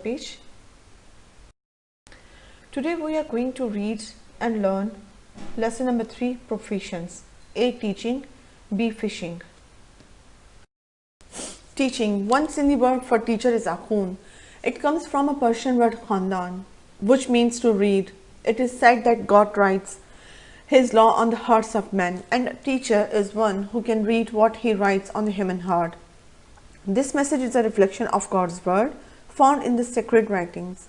page. Today we are going to read and learn lesson number 3, professions. A. Teaching. B. Fishing. Teaching. One Sindhi word for teacher is akhun. It comes from a Persian word khandan, which means to read. It is said that God writes His law on the hearts of men, and a teacher is one who can read what he writes on the human heart. This message is a reflection of God's word found in the sacred writings,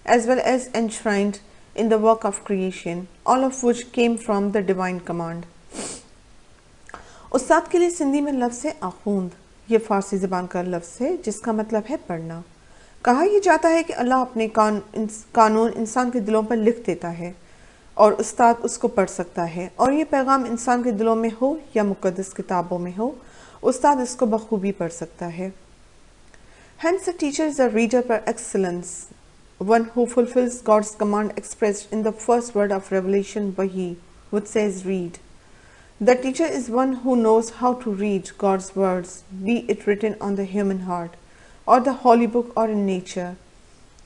as well as enshrined in the work of creation, all of which came from the divine command. उस्ताद के लिए सिंधी में लफ्ज़ है आखूंद। ये फारसी ज़बान का लफ्ज़ है जिसका मतलब है पढ़ना। कहा यह जाता है कि अल्लाह अपने कानून इंसान के दिलों पर लिख देता है और उस्ताद उसको पढ़ सकता है, और ये पैगाम इंसान के दिलों में हो या मुक़द्दस किताबों में हो, उस्ताद इसको बखूबी पढ़ सकता है। Hence, a teacher is a reader par excellence, one who fulfills God's command expressed in the first word of Revelation Wahi, which says read. The teacher is one who knows how to read God's words, be it written on the human heart, or the holy book, or in nature.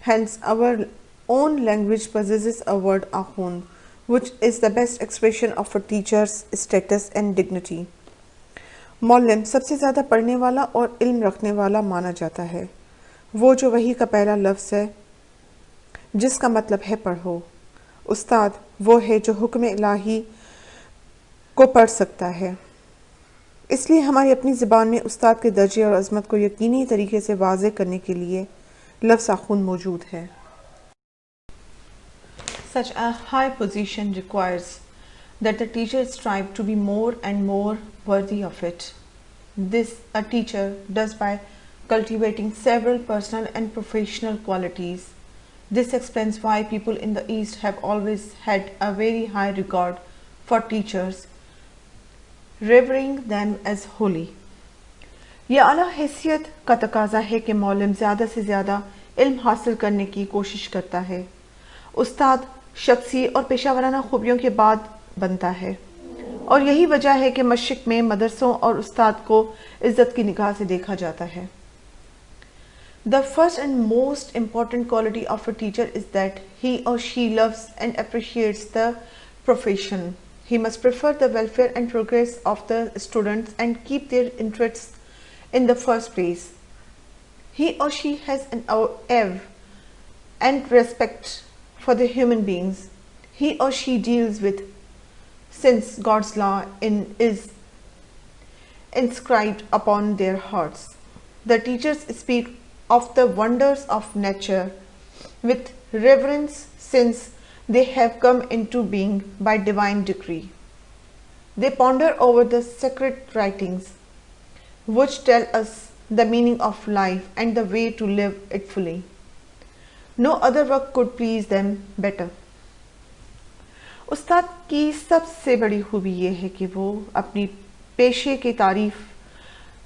Hence, our own language possesses a word akhun, which is the best expression of a teacher's status and dignity. मौलम सबसे ज़्यादा पढ़ने वाला और इल्म रखने वाला माना जाता है। वो जो वही का पहला लफ्ज़ है जिसका मतलब है पढ़ो। उस्ताद वो है जो हुक्म इलाही को पढ़ सकता है। इसलिए हमारी अपनी ज़बान में उस्ताद के दर्जे और अज़मत को यकीनी तरीके से वाज़े करने के लिए लफ्ज़ आखुन मौजूद है। Such a high position requires that the teacher strive to be more and more worthy of it. This a teacher does by cultivating several personal and professional qualities. This explains why people in the East have always had a very high regard for teachers, revering them as holy. यह आला हैसियत का तकाजा है कि मौलम ज़्यादा से ज़्यादा इल्म हासिल करने की कोशिश करता है। उस्ताद शख्सी और पेशावराना खूबियों के बाद बनता है, और यही वजह है कि मशरिक़ में मदरसों और उस्ताद को इज़्ज़त की निगाह से देखा जाता है। The first and most important quality of a teacher is that he or she loves and appreciates the profession. He must prefer the welfare and progress of the students and keep their interests in the first place. He or she has an awe and respect for the human beings he or she deals with, since God's law is inscribed upon their hearts. The teachers speak of the wonders of nature with reverence, since they have come into being by divine decree. They ponder over the sacred writings, which tell us the meaning of life and the way to live it fully. No other work could please them better. उस्ताद की सबसे बड़ी खूबी ये है कि वो अपनी पेशे की तारीफ़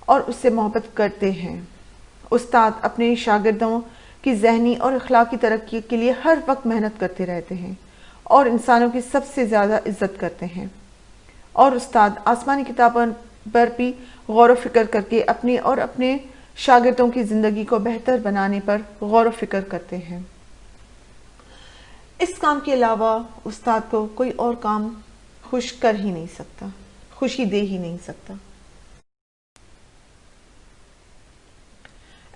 और उससे मोहब्बत करते हैं। उस्ताद अपने शागिर्दों की ज़हनी और अखलाकी तरक्की के लिए हर वक्त मेहनत करते रहते हैं और इंसानों की सबसे ज़्यादा इज़्ज़त करते हैं। और उस्ताद आसमानी किताबों पर भी गौर व फिक्र करके अपनी और अपने शागिर्दों की ज़िंदगी को बेहतर बनाने पर गौर व फिक्र करते हैं। इस काम के अलावा उस्ताद को कोई और काम खुश कर ही नहीं सकता, खुशी दे ही नहीं सकता।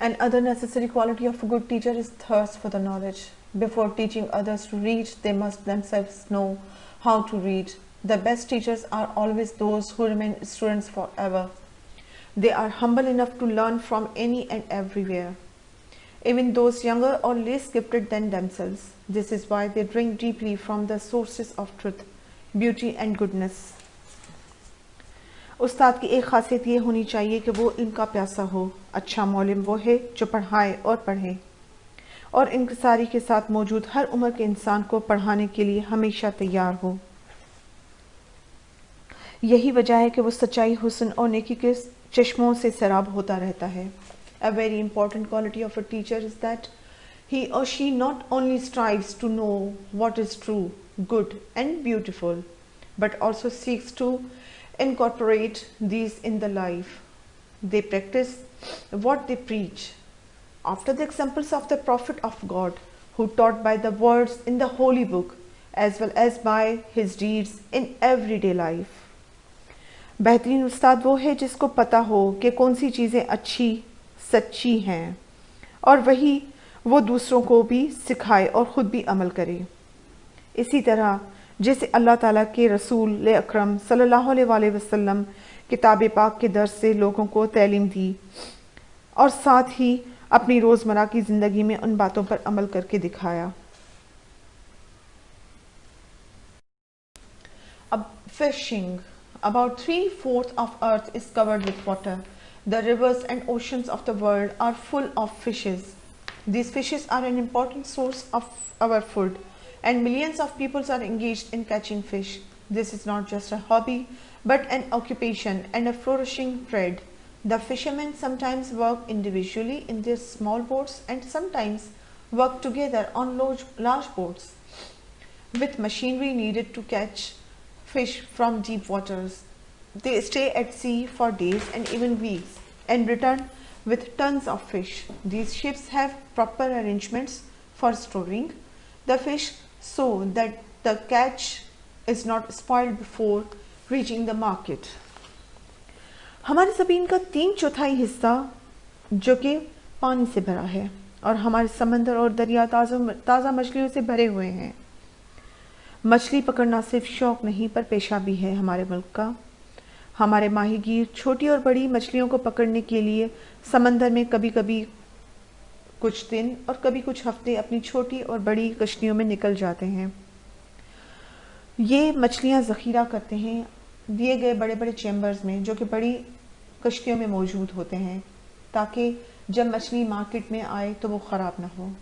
An other necessary quality of a good teacher is thirst for the knowledge. Before teaching others to read, they must themselves know how to read. The best teachers are always those who remain students forever. They are humble enough to learn from any and everywhere, even those younger or less gifted than themselves. This is why they drink deeply from the sources of truth, beauty and goodness. उस्ताद की एक खासियत ये होनी चाहिए कि वो इल्म का प्यासा हो। अच्छा मौलिम वो है जो पढ़ाए और पढ़े और इंकिसारी के साथ मौजूद हर उम्र के इंसान को पढ़ाने के लिए हमेशा तैयार हो। यही वजह है कि वो सच्चाई, हुस्न और नेकी के चश्मों से सैराब होता रहता है। A very important quality of a teacher is that he or she not only strives to know what is true, good and beautiful, but also seeks to incorporate these in the life. They practice what they preach. After the examples of the Prophet of God, who taught by the words in the Holy Book as well as by his deeds in everyday life. बेहतरीन उस्ताद वो है जिसको पता हो कि कौन सी चीज़ें अच्छी सच्ची हैं और वही वो दूसरों को भी सिखाए और ख़ुद भी अमल करे। इसी तरह जैसे अल्लाह ताला के रसूल अकरम सल्लल्लाहु अलैहि वसल्लम किताब पाक के दर्स से लोगों को तालीम दी और साथ ही अपनी रोज़मर्रा की ज़िंदगी में उन बातों पर अमल करके दिखाया। अब fishing, about 3/4 of earth is covered with water. The rivers and oceans of the world are full of fishes. These fishes are an important source of our food and millions of people are engaged in catching fish. This is not just a hobby but an occupation and a flourishing trade. The fishermen sometimes work individually in their small boats and sometimes work together on large boats with machinery needed to catch fish from deep waters. They stay at sea for days and even weeks and return with tons of fish. These ships have proper arrangements for storing the fish so that the catch is not spoiled before reaching the market. हमारे ज़मीन का 3/4 हिस्सा जो कि पानी से भरा है और हमारे समंदर और दरिया ताज़ा मछलियों से भरे हुए हैं। मछली पकड़ना सिर्फ शौक नहीं पर पेशा भी है हमारे मुल्क का। हमारे माहीगीर छोटी और बड़ी मछलियों को पकड़ने के लिए समंदर में कभी कभी कुछ दिन और कभी कुछ हफ्ते अपनी छोटी और बड़ी कश्तियों में निकल जाते हैं। ये मछलियाँ ज़ख़ीरा करते हैं दिए गए बड़े बड़े चैम्बर्स में जो कि बड़ी कश्तियों में मौजूद होते हैं ताकि जब मछली मार्केट में आए तो वो ख़राब ना हो।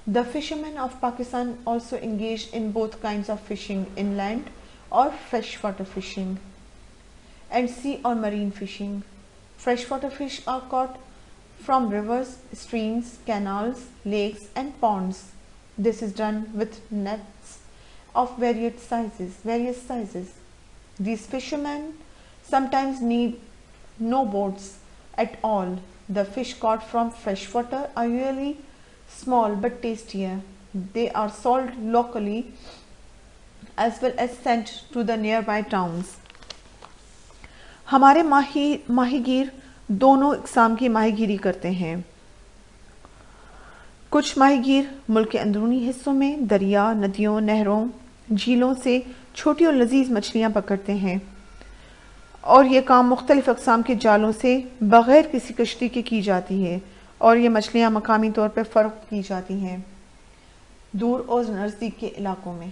The fishermen of Pakistan also engage in both kinds of fishing, inland or freshwater fishing, and sea or marine fishing. Freshwater fish are caught from rivers, streams, canals, lakes, and ponds. This is done with nets of various sizes. These fishermen sometimes need no boats at all. The fish caught from freshwater are really small but tastier. They are sold locally as well as sent to the nearby towns. हमारे माहीगीर दोनों इकसाम की माहीगीरी करते हैं। कुछ माहीगीर मुल्क के अंदरूनी हिस्सों में दरिया, नदियों, नहरों, झीलों से छोटी और लजीज मछलियाँ पकड़ते हैं और ये काम मुख्तलिफ अक़साम के जालों से बग़ैर किसी कश्ती के की जाती है और ये मछलियाँ मकामी तौर पर फ़रोख्त की जाती हैं दूर और नज़दीक के इलाकों में।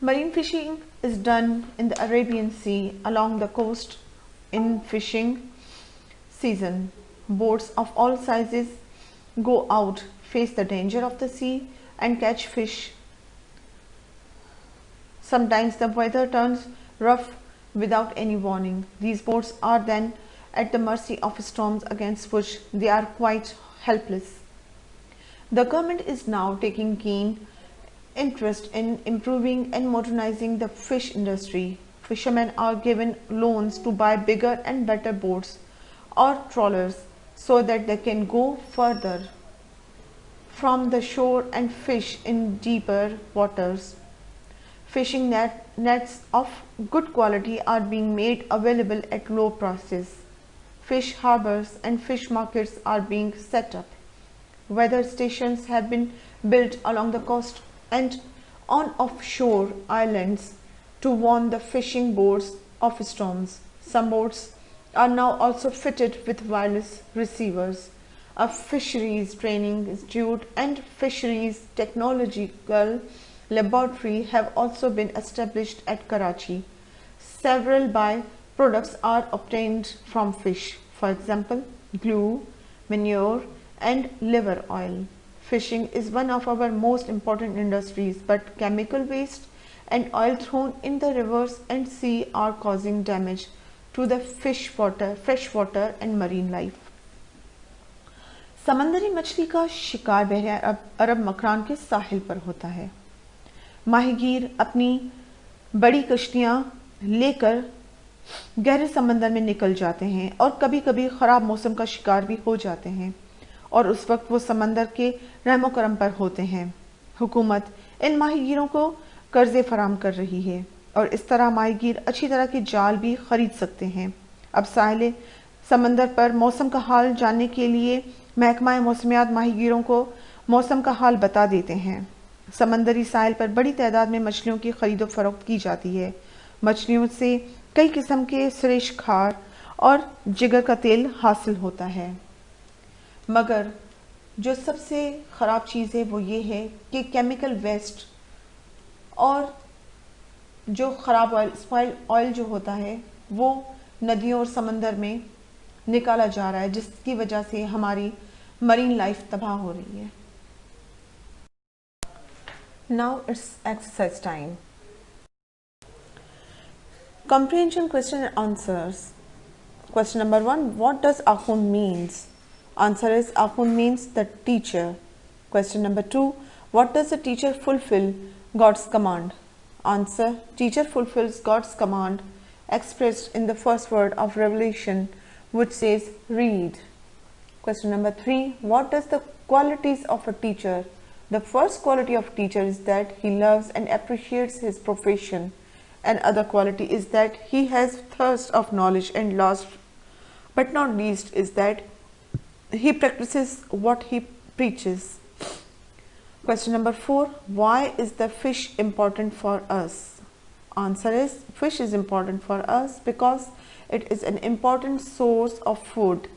Marine fishing is done in the Arabian Sea along the coast in fishing season. Boats of all sizes go out, face the danger of the sea and catch fish. Sometimes the weather turns rough without any warning. These boats are then at the mercy of storms against which they are quite helpless. The government is now taking keen interest in improving and modernizing the fish industry. Fishermen are given loans to buy bigger and better boats or trawlers so that they can go further from the shore and fish in deeper waters. Fishing nets of good quality are being made available at low prices. Fish harbors and fish markets are being set up. Weather stations have been built along the coast and on offshore islands to warn the fishing boats of storms. Some boats are now also fitted with wireless receivers. A fisheries training institute and fisheries technological laboratory have also been established at Karachi. Several byproducts are obtained from fish, for example, glue, manure, and liver oil. Fishing is one of our most important industries, but chemical waste and oil thrown in the rivers and sea are causing damage to the freshwater and marine life. समंदरी मछली का शिकार बहरे अरब मकरान के साहिल पर होता है। माहीगीर अपनी बड़ी कश्तियाँ लेकर गहरे समंदर में निकल जाते हैं और कभी कभी ख़राब मौसम का शिकार भी हो जाते हैं, और उस वक्त वो समंदर के रहमो करम पर होते हैं। हुकूमत इन माहीगीरों को कर्ज़े फराम कर रही है और इस तरह माहीगीर अच्छी तरह के जाल भी ख़रीद सकते हैं। अब साहिल समंदर पर मौसम का हाल जानने के लिए महकमा मौसमियात माहीगीरों को मौसम का हाल बता देते हैं। समंदरी साहिल पर बड़ी तादाद में मछलियों की खरीदो फरोख्त की जाती है। मछलियों से कई किस्म के सुरेश खार और जिगर का तेल हासिल होता है। मगर जो सबसे ख़राब चीज़ है वो ये है कि केमिकल वेस्ट और जो ख़राब ऑयल, स्पॉइल ऑयल जो होता है, वो नदियों और समंदर में निकाला जा रहा है, जिसकी वजह से हमारी मरीन लाइफ तबाह हो रही है। Now it's exercise time. Comprehension question and answers. Question number 1. What does Akhund means? Answer is Akhund means the teacher. Question number 2. What does the teacher fulfill God's command? Answer. Teacher fulfills God's command expressed in the first word of Revelation, which says read. Question number 3. What does the qualities of a teacher? The first quality of teacher is that he loves and appreciates his profession. And other quality is that he has thirst of knowledge, and last but not least is that he practices what he preaches. Question number 4. Why is the fish important for us? Answer is fish is important for us because it is an important source of food.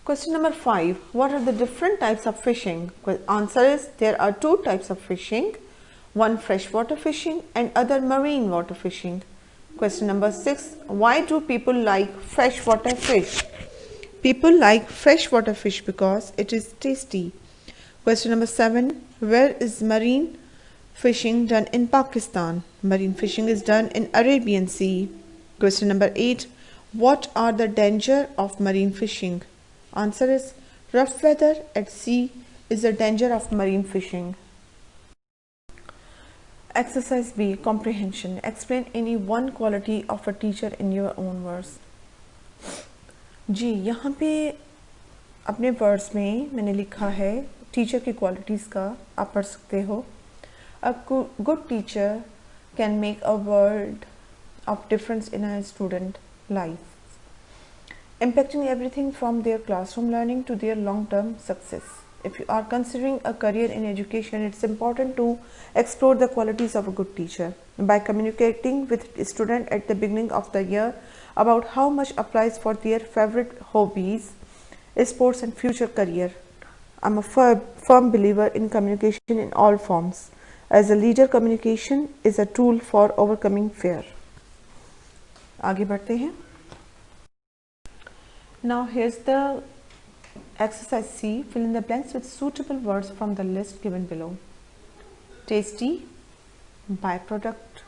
Question number 5. What are the different types of fishing? Answer is there are two types of fishing. One freshwater fishing and other marine water fishing. Question number 6. Why do people like freshwater fish? People like freshwater fish because it is tasty. Question number 7. Where is marine fishing done in Pakistan? Marine fishing is done in Arabian Sea. Question number 8. What are the danger of marine fishing? Answer is rough weather at sea is the danger of marine fishing. Exercise B. Comprehension. Explain any one quality of a teacher in your own words. जी, यहाँ पे अपने words में मैंने लिखा है teacher की qualities का, आप पढ़ सकते हो. A good teacher can make a world of difference in a student life, impacting everything from their classroom learning to their long-term success. If you are considering a career in education, it's important to explore the qualities of a good teacher by communicating with students at the beginning of the year about how much applies for their favorite hobbies, sports and future career. I'm a firm believer in communication in all forms. As a leader, communication is a tool for overcoming fear. आगे बढ़ते हैं. Now here's the exercise C. Fill in the blanks with suitable words from the list given below. Tasty, byproduct,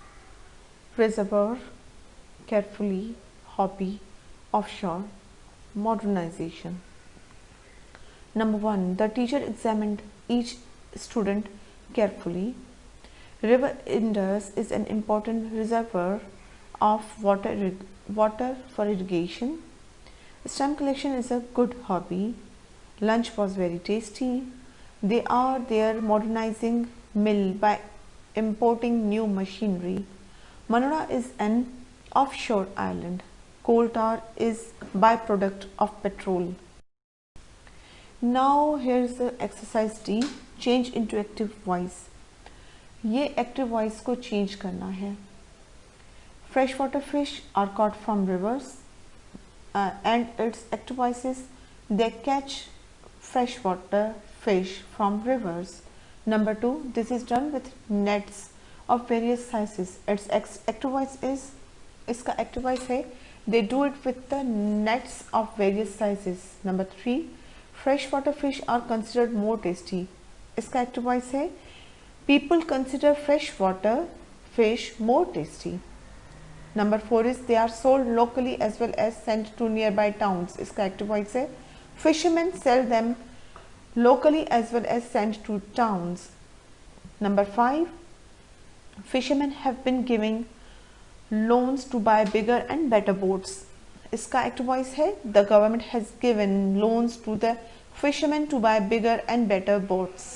preserver, carefully, hobby, offshore, modernization. Number 1. The teacher examined each student carefully. River Indus is an important reservoir of water for irrigation. Stamp collection is a good hobby. Lunch was very tasty. They are there modernizing mill by importing new machinery. Manora is an offshore island. Coal tar is byproduct of petrol. Now here's the exercise D. Change into active voice. ये active voice को change करना है. Freshwater fish are caught from rivers and its active voice is they catch freshwater fish from rivers. Number 2. This is done with nets of various sizes. Its active voice is, इसका active voice है they do it with the nets of various sizes. Number 3. Freshwater fish are considered more tasty. इसका active voice है people consider freshwater fish more tasty. Number 4 is they are sold locally as well as sent to nearby towns. इसका active voice है fishermen sell them locally as well as sent to towns. Number 5. Fishermen have been giving loans to buy bigger and better boats. इसका active voice है the government has given loans to the fishermen to buy bigger and better boats.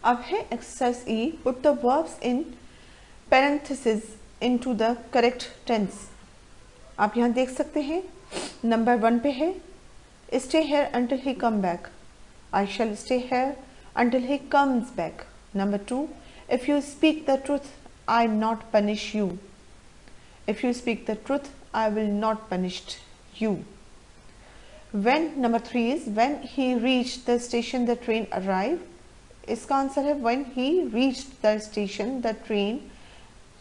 अब है exercise E, put the verbs in parentheses into the correct tense. आप यहाँ देख सकते हैं number 1 पे है stay here until he come back. I shall stay here until he comes back. Number 2, if you speak the truth, I not punish you. If you speak the truth, I will not punish you. When, number 3 is when he reached the station, the train arrived. इसका answer है when he reached the station, the train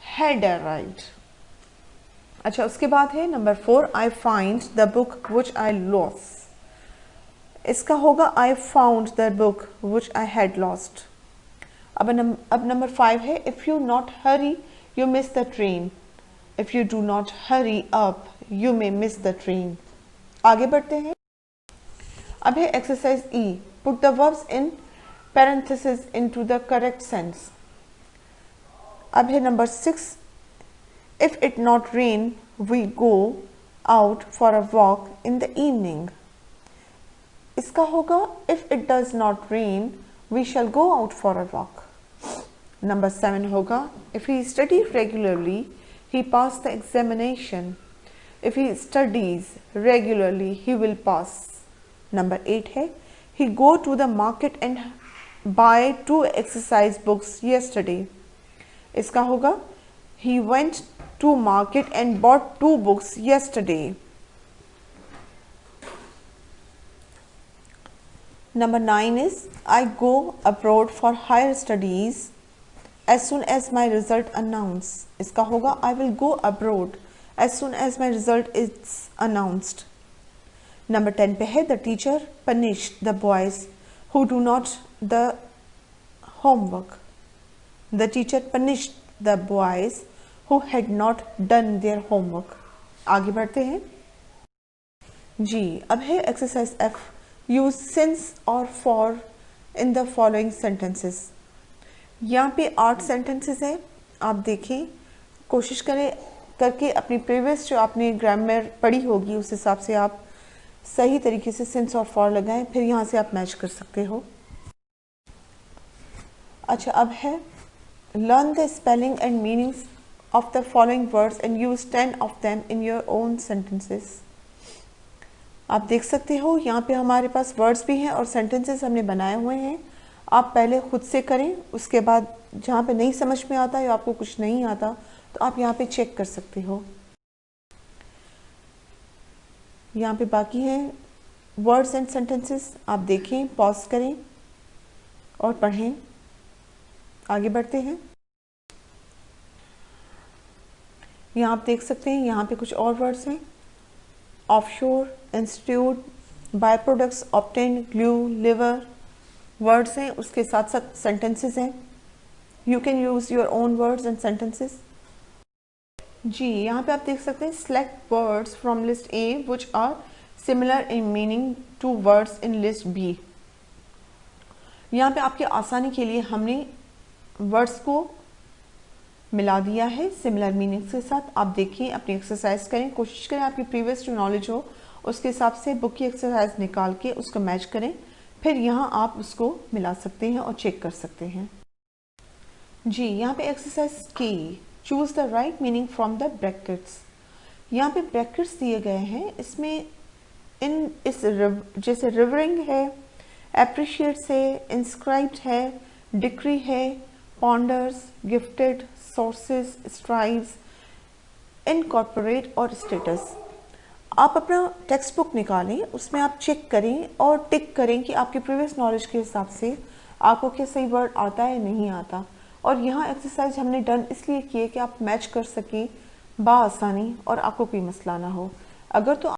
had arrived. अच्छा, उसके बाद है number 4, I find the book which I lost. इसका होगा I found the book which I had lost. अब number 5 है if you not hurry you miss the train. If you do not hurry up you may miss the train. आगे बढ़ते हैं. अब है exercise E, put the verbs in parentheses into the correct sense. अब है number 6, if it not rain we go out for a walk in the evening. इसका होगा if it does not rain we shall go out for a walk. Number 7 होगा if he studies regularly he pass the examination. If he studies regularly he will pass. Number 8 है he go to the market and buy 2 exercise books yesterday. इसका होगा he went to market and bought 2 books yesterday. Number 9 is I go abroad for higher studies as soon as my result announce. इसका होगा I will go abroad as soon as my result is announced. Number 10 पे है the teacher punished the boys who do not the homework. The teacher punished the boys who had not done their homework. आगे बढ़ते हैं जी. अब है exercise F, use since or for in the following sentences. यहाँ पे 8 sentences हैं. आप देखें, कोशिश करें करके अपनी प्रीवियस जो आपने ग्रामर पढ़ी होगी उस हिसाब से आप सही तरीके से सिंस और फॉर लगाएं, फिर यहाँ से आप मैच कर सकते हो. अच्छा, अब है learn the spelling and meanings of the following words and use 10 of them in your own sentences. आप देख सकते हो यहाँ पे हमारे पास वर्ड्स भी हैं और सेंटेंसेस हमने बनाए हुए हैं. आप पहले खुद से करें, उसके बाद जहाँ पे नहीं समझ में आता या आपको कुछ नहीं आता तो आप यहाँ पे चेक कर सकते हो. यहाँ पे बाकी हैं वर्ड्स एंड सेंटेंसेस. आप देखें, पॉज करें और पढ़ें. आगे बढ़ते हैं. यहाँ आप देख सकते हैं यहाँ पे कुछ और वर्ड्स हैं. Offshore, institute, by products, obtain, glue, liver words हैं, उसके साथ साथ सेंटेंसेस हैं. You can use your own words and sentences. जी, यहाँ पे आप देख सकते हैं select words from list A which are similar in meaning to words in list B. यहाँ पे आपके आसानी के लिए हमने वर्ड्स को मिला दिया है सिमिलर मीनिंग्स के साथ. आप देखिए, अपनी एक्सरसाइज करें, कोशिश करें आपकी प्रीवियस जो नॉलेज हो उसके हिसाब से बुक की एक्सरसाइज निकाल के उसको मैच करें, फिर यहाँ आप उसको मिला सकते हैं और चेक कर सकते हैं. जी, यहाँ पे एक्सरसाइज की choose the right meaning from the brackets. यहाँ पे ब्रैकेट्स दिए गए हैं. इसमें जैसे रिवरिंग है, एप्रिशिएट्स है, इंस्क्राइब्ड है, डिक्री है, ponders, gifted, sources, strives, incorporate और स्टेटस. आप अपना टेक्स्ट बुक निकालें, उसमें आप चेक करें और टिक करें कि आपके प्रीवियस नॉलेज के हिसाब से आपको क्या सही वर्ड आता है नहीं आता. और यहाँ एक्सरसाइज हमने डन इसलिए किए कि आप मैच कर सकें बआसानी और आपको कोई मसला ना हो. अगर तो